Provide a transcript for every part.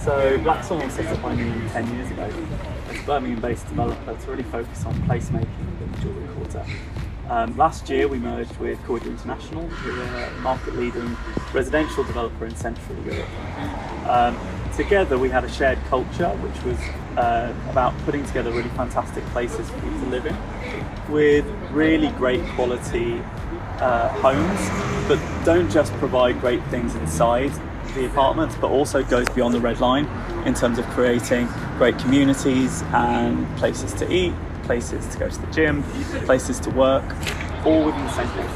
So Blackstone was set up by me 10 years ago. It's a Birmingham-based developer to really focus on placemaking in the jewellery quarter. Last year we merged with Corridor International, who are a market-leading residential developer in Central Europe. Together we had a shared culture which was about putting together really fantastic places for people to live in, with really great quality homes that don't just provide great things inside the apartments, but also goes beyond the red line in terms of creating great communities and places to eat, places to go to the gym, places to work, all within the same place.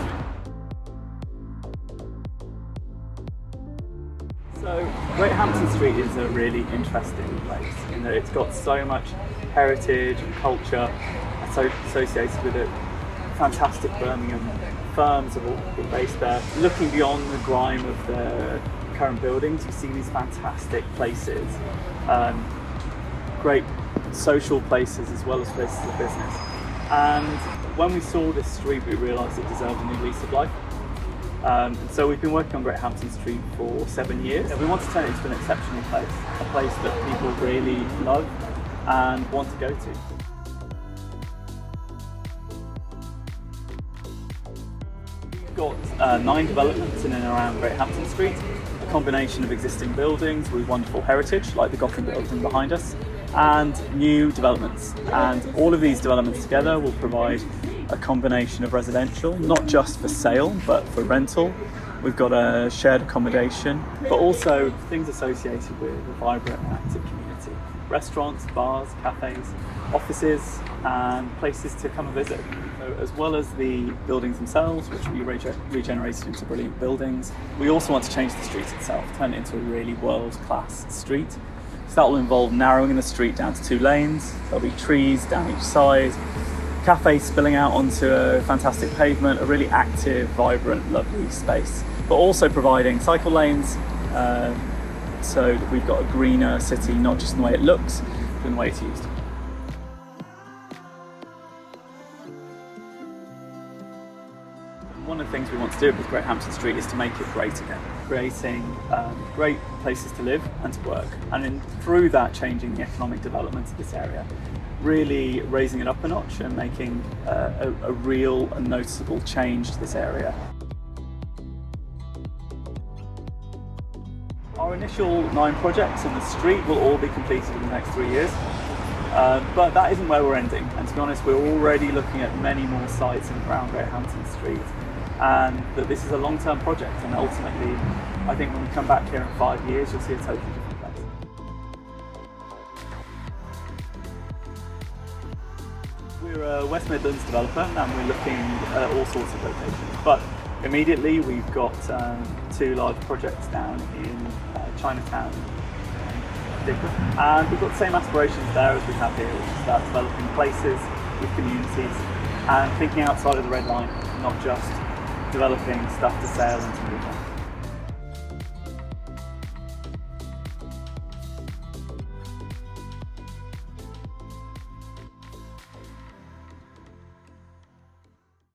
So Great Hampton Street is a really interesting place in that it's got so much heritage and culture associated with it. Fantastic Birmingham firms have all been based there. Looking beyond the grime of the current buildings, you see these fantastic places, great social places as well as places of business. And when we saw this street, we realised it deserved a new lease of life. So we've been working on Great Hampton Street for 7 years. We want to turn it into an exceptional place, a place that people really love and want to go to. We've got 9 developments in and around Great Hampton Street, a combination of existing buildings with wonderful heritage, like the Gothic building behind us, and new developments. And all of these developments together will provide a combination of residential, not just for sale, but for rental. We've got a shared accommodation, but also things associated with a vibrant and active community. Restaurants, bars, cafes, offices, and places to come and visit. So as well as the buildings themselves, which we regenerated into brilliant buildings, we also want to change the street itself, turn it into a really world-class street. So that will involve narrowing the street down to 2 lanes. There'll be trees down each side, cafes spilling out onto a fantastic pavement, a really active, vibrant, lovely space. But also providing cycle lanes, so that we've got a greener city, not just in the way it looks, but in the way it's used. One of the things we want to do with Great Hampton Street is to make it great again, creating great places to live and to work, and through that changing the economic development of this area, really raising it up a notch and making a real and noticeable change to this area. Our initial 9 projects on the street will all be completed in the next 3 years, but that isn't where we're ending, and to be honest we're already looking at many more sites in and around Great Hampton Street, and that this is a long-term project, and ultimately I think when we come back here in 5 years you'll see a totally different place. We're a West Midlands developer and we're looking at all sorts of locations, but immediately we've got 2 large projects down in Chinatown and we've got the same aspirations there as we have here, which is about developing places with communities and thinking outside of the red line, not just developing stuff to sell and to move on.